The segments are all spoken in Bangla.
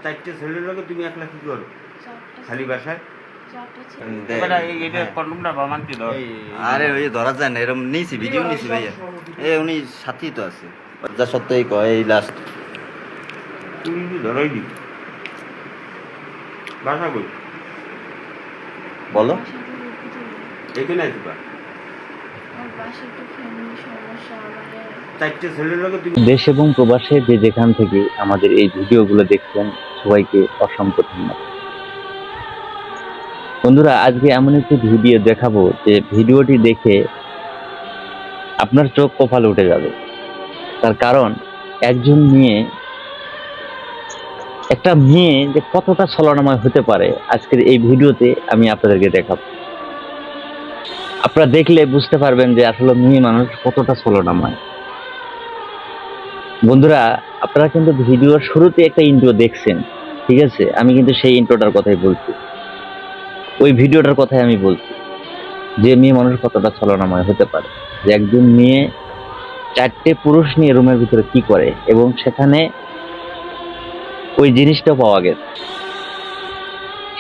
চারটে ছেলের লোকে তুমি একলা কি করো খালি বাসায়? আরে ওই ধরা যায় না, এরকম নিয়েছি, ভিডিও নিয়েছি ভাইয়া। উনি সাথী তো আছে, যা সত্যি কয় এই লাস্ট তুমি ধরাই দি বাসা কই? বলো। এখানে আসি বা চারটে ছেলের লোকে তুমি। দেশ এবং প্রবাসে যে যেখান থেকে আমাদের এই ভিডিওগুলো দেখছেন সবাইকে অসংখ্য ধন্যবাদ। বন্ধুরা, আজকে এমন একটি ভিডিও দেখাবো যে ভিডিওটি দেখে আপনার চোখ কপালে উঠে যাবে। তার কারণ একজন মেয়ে, একটা মেয়ে যে কতটা ছলনাময় হতে পারে আজকের এই ভিডিওতে আমি আপনাদেরকে দেখাবো। আপনারা দেখলে বুঝতে পারবেন যে আসলে মেয়ে মানুষ কতটা ছলনাময়। বন্ধুরা, আপনারা কিন্তু ভিডিওর শুরুতে একটা ইন্ট্রো দেখছেন, ঠিক আছে? আমি কিন্তু সেই ইন্ট্রোটার কথাই বলছি, ওই ভিডিওটার কথাই আমি বলছি যে মেয়ে মানুষ কতটা ছলনাময় হতে পারে। যে একজন মেয়ে চারটে পুরুষ নিয়ে রুমের ভিতরে কি করে, এবং সেখানে ওই জিনিসটা পাওয়া গেছে,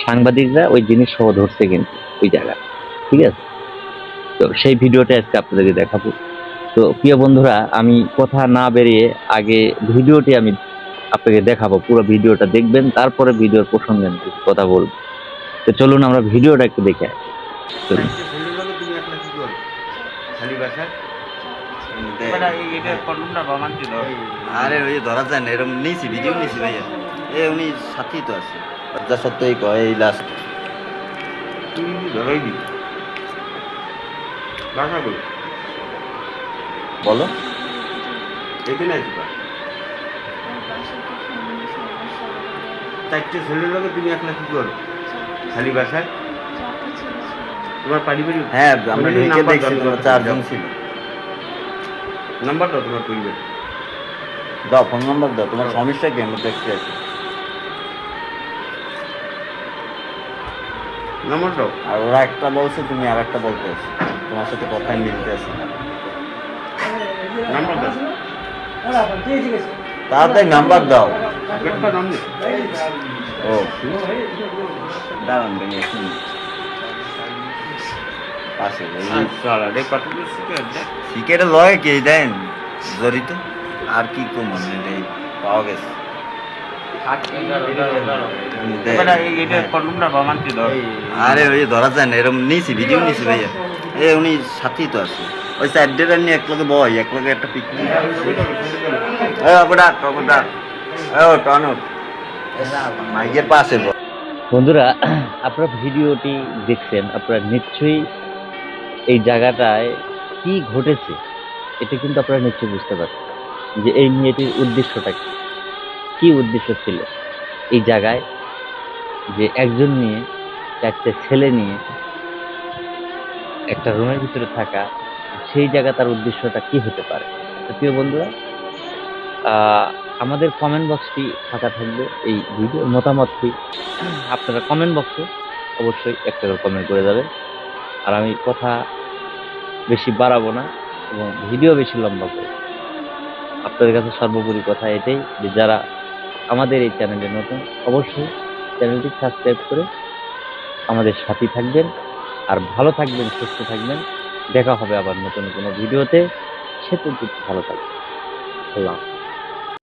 সাংবাদিকরা ওই জিনিস সহ ধরছে কিন্তু ওই জায়গায়, ঠিক আছে? তো সেই ভিডিওটা আজকে আপনাদেরকে দেখাবো। তো প্রিয় বন্ধুরা, আমি কথা না বেরিয়ে আগে ভিডিওটি আমি আপনাকে দেখাবো, পুরো ভিডিওটা দেখবেন, তারপরে ভিডিওর প্রসঙ্গে আমি কিছু কথা বলবো। তো চলুন আমরা ভিডিওটা একটু দেখে আসি। চলুন। চারটে ছেলের লোকে তুমি একলা কি করো খালি বাসায়? আরে ওই ধরা যায় না, এরকম নিয়েছি, ভিডিও নিয়েছি ভাইয়া। উনি সাথী তো আছে, যা সত্যি কয় এই লাস্ট তুমি ধরাই দি বাসা কই? বলো। এখানে আসি বা চারটে ছেলের লোকে তুমি একলা কি করো খালি বাসায়? তোমার পারিবারিক হ্যাঁ, আমরা family ঢেকে number দেখছি, দাও, তোমরা চারজন ছিল। নাম্বার দাও তোমার পরিবার। দাও ফোন নাম্বার দাও, তোমার সমস্যা কি আমরা দেখতে আছি। নাম্বার দাও। আর ওরা একটা বলছে, তুমি আর একটা বলতে আছো, তোমার সাথে কথাই মিলতে আছে। নাম্বার দাও। তাড়াতাড়ি নাম্বার দাও। একটা নাম নেই। ও দাঁড়ান ভেঙে শুনি পাশে সারা রে কত কিছু সিকেটে লয় কে দেন জড়িত, আর কি কম এটাই পাওয়া গেছে। আরে ওই ধরা যায় না, এরকম নিয়েছি, ভিডিও নিয়েছি ভাইয়া। উনি সাথী তো আছে, ওই সাইডের নিয়ে এক লগে বয়, এক লগে একটা পিকনিক। মাইকের পাশে বয়। বন্ধুরা, আপনারা ভিডিওটি দেখছেন, আপনারা নিশ্চয়ই এই জায়গাটায় কি ঘটেছে এটা কিন্তু আপনারা নিশ্চয়ই বুঝতে পারছেন যে এই মেয়েটির উদ্দেশ্যটা কি, কি উদ্দেশ্য ছিল এই জায়গায়, যে একজন মেয়ে চারটে ছেলে নিয়ে একটা রুমের ভিতরে থাকা, সেই জায়গা তার উদ্দেশ্যটা কি হতে পারে। তো প্রিয় বন্ধুরা, আমাদের কমেন্ট বক্সটি ফাঁকা থাকবে, এই ভিডিওর মতামতটি আপনারা কমেন্ট বক্সে অবশ্যই একটা করে কমেন্ট করে যাবেন। আর আমি কথা বেশি বাড়াবো না এবং ভিডিও বেশি লম্বা করব। আপনাদের কাছে সর্বোপরি কথা এটাই যে যারা আমাদের এই চ্যানেলে নতুন, অবশ্যই চ্যানেলটি সাবস্ক্রাইব করে আমাদের সাথে থাকবেন। আর ভালো থাকবেন, সুস্থ থাকবেন। দেখা হবে আবার নতুন কোনো ভিডিওতে। সে পর্যন্ত ভালো থাকবেন। আল্লাহ হাফেজ।